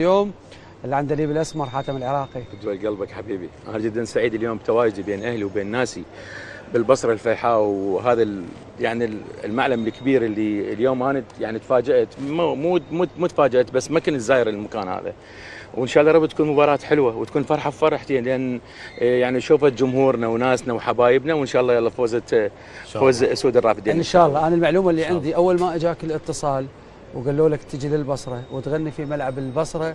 اليوم اللي عند الليب الاسمر حاتم العراقي. جوي قلبك حبيبي، انا جدا سعيد اليوم بتواجدي بين اهلي وبين ناسي بالبصره الفيحاء، وهذا يعني المعلم الكبير اللي اليوم انا يعني تفاجات، مو تفاجات، بس ما كنت زاير المكان هذا. وان شاء الله رب تكون مباراه حلوه وتكون فرحه بفرحتي، لان يعني شوفت جمهورنا وناسنا وحبايبنا، وان شاء الله يلا فوز اسود الرافدين ان شاء الله. انا المعلومه اللي عندي اول ما اجاك الاتصال وقالوا لك تجي للبصره وتغني في ملعب البصره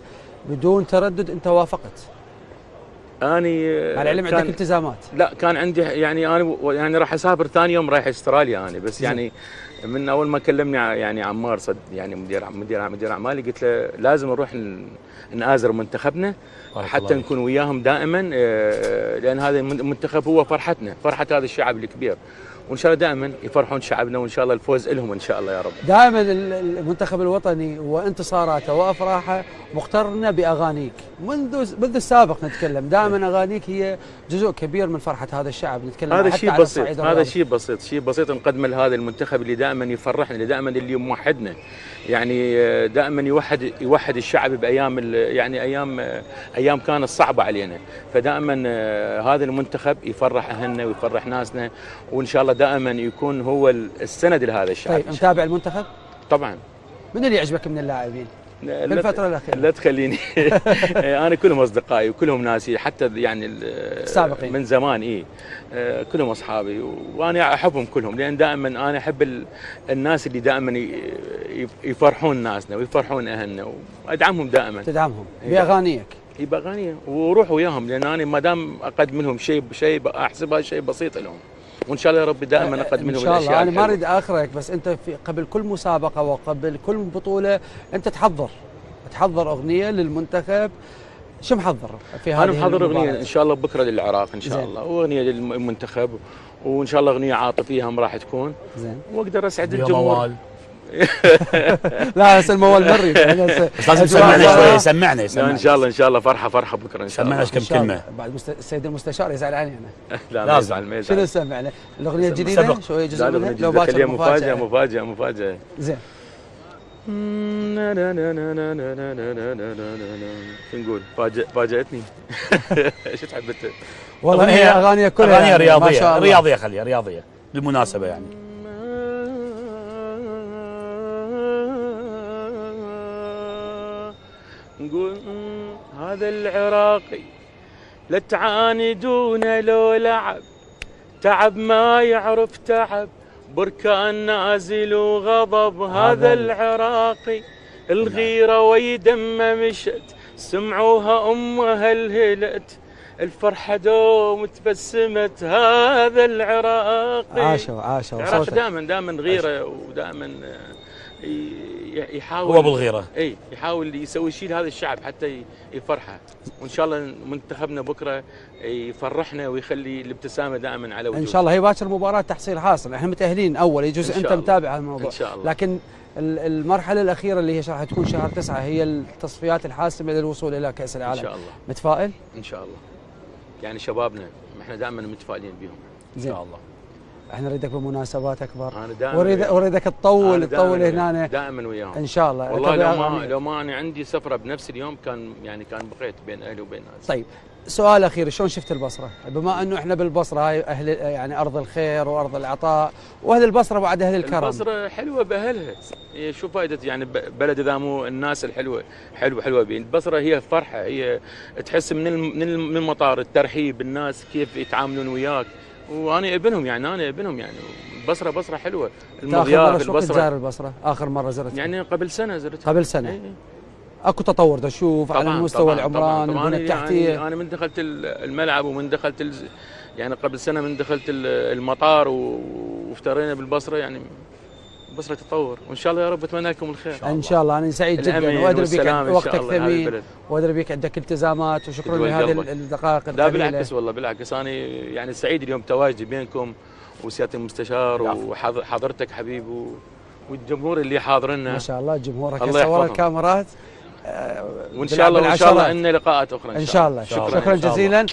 بدون تردد انت وافقت. اني مع العلم عندك التزامات. لا، كان عندي يعني انا يعني راح اسافر ثاني يوم رايح استراليا انا، بس يعني من اول ما كلمني يعني عمار يعني مدير اعمالي، قلت له لازم نروح نآزر منتخبنا حتى نكون وياهم دائما، لان هذا المنتخب هو فرحتنا، فرحه هذا الشعب الكبير، وان شاء الله دائما يفرحون شعبنا، وان شاء الله الفوز لهم ان شاء الله يا رب. دائما المنتخب الوطني وانتصاراته وافراحه مقترنه باغانيك، منذ السابق نتكلم، دائما اغانيك هي جزء كبير من فرحه هذا الشعب. نتكلم هذا شيء بسيط، هذا شيء بسيط نقدمه لهذا المنتخب اللي دائما يفرحنا، اللي دائما اللي موحدنا، يعني دائما يوحد الشعب بايام يعني ايام كانت صعبه علينا، فدائما هذا المنتخب يفرح اهلنا ويفرح ناسنا، وان شاء الله دائما يكون هو السند لهذا الشعب. طيب متابع المنتخب؟ طبعا. من اللي يعجبك من اللاعبين في الفترة الأخيرة؟ لا تخليني أنا كلهم أصدقائي وكلهم ناسي، حتى يعني السابقين من زمان كلهم أصحابي، وأنا أحبهم كلهم، لأن دائما أنا أحب الناس اللي دائما يفرحون ناسنا ويفرحون أهلنا، وأدعمهم دائما. تدعمهم بأغانيك؟ بأغاني، وروح وياهم، لأن أنا ما دام أقدم لهم شيء أحسبها شيء بسيط لهم، وان شاء الله يا رب دائما اقدم لهم الاشياء. ان شاء الله. انا ما اريد اخرك، بس انت قبل كل مسابقه وقبل كل بطوله انت تحضر اغنيه للمنتخب. شو محضر في هذه؟ انا محضر اغنيه ان شاء الله بكره للعراق ان شاء الله، واغنيه للمنتخب، وان شاء الله اغنيه عاطفيه هم راح تكون زين، واقدر اسعد الجمهور. لا بس الموال مري بس لازم سمعنا شوي، ان شاء الله فرحه بكره ان شاء الله. سمعنا كم كلمه بعد السيد المستشار يزعل عني انا. لا ما يزعل. شنو سمعنا؟ الاغنيه الجديده شويه جزء منها لو باكر مفاجاه. زين. شو نقول؟ فاجأتني. ايش تحب انت؟ والله هي اغاني كلها اغاني رياضيه خليها رياضيه بالمناسبه يعني. نقول هذا العراقي لا تعاندونه لو لعب، تعب ما يعرف تعب، بركان نازل وغضب. هذا العراقي الغيرة ويدمه مشت، سمعوها امها الهلت، الفرحة دوم تبسمت. هذا العراقي عاشوا دائما غيرة، ودائما يحاول هو بالغيره، يحاول يسوي شيء لهذا الشعب حتى يفرحه، وان شاء الله منتخبنا بكره يفرحنا ويخلي الابتسامه دائما على وجهه. ان شاء الله. هي باكر مباراه تحصيل حاصل، احنا متاهلين اول، يجوز انت متابع هذا الموضوع ان شاء الله، لكن المرحله الاخيره اللي هي راح تكون شهر 9 هي التصفيات الحاسمه للوصول الى كاس العالم. ان شاء الله. متفائل؟ ان شاء الله، يعني شبابنا احنا دائما متفائلين بهم ان شاء الله. احنا نريدك بمناسبات اكبر، انا اريدك تطول هنا دائما وياهم ان شاء الله. والله لو ما انا عندي سفره بنفس اليوم كان بقيت بين اهلي وبين ناس. طيب سؤال اخير، شلون شفت البصره؟ بما انه احنا بالبصره هاي اهل يعني ارض الخير وارض العطاء، واهل البصره بعد اهل الكرم. البصره حلوه باهلها، شو فائده يعني بلد اذا مو الناس الحلوه حلوه بيه. البصره هي فرحه، هي تحس من المطار الترحيب، الناس كيف يتعاملون وياك، وانا ابنهم يعني البصره حلوه. المضياف البصره. زار البصره اخر مره زرتها؟ يعني قبل سنه زرتها. اكو تطور تشوف على المستوى العمران، البنى التحتيه؟ يعني انا من دخلت الملعب ومن دخلت يعني قبل سنه من دخلت المطار وافترينا بالبصره، يعني البصره تطور، وان شاء الله يا رب اتمنى لكم الخير. ان شاء الله. انا سعيد جدا، وادري بك وقتك ثمين، وادري بك عندك التزامات، وشكرا لهذه الدقائق القليله. لا بالعكس، والله بالعكس، انا يعني سعيد اليوم تواجدي بينكم وسياده المستشار وحضرتك حبيبي والجمهور اللي حاضرنا. ما شاء الله جمهورك يصور الكاميرات، وان شاء الله ان لقاءات اخرى ان شاء الله. شكرا جزيلا.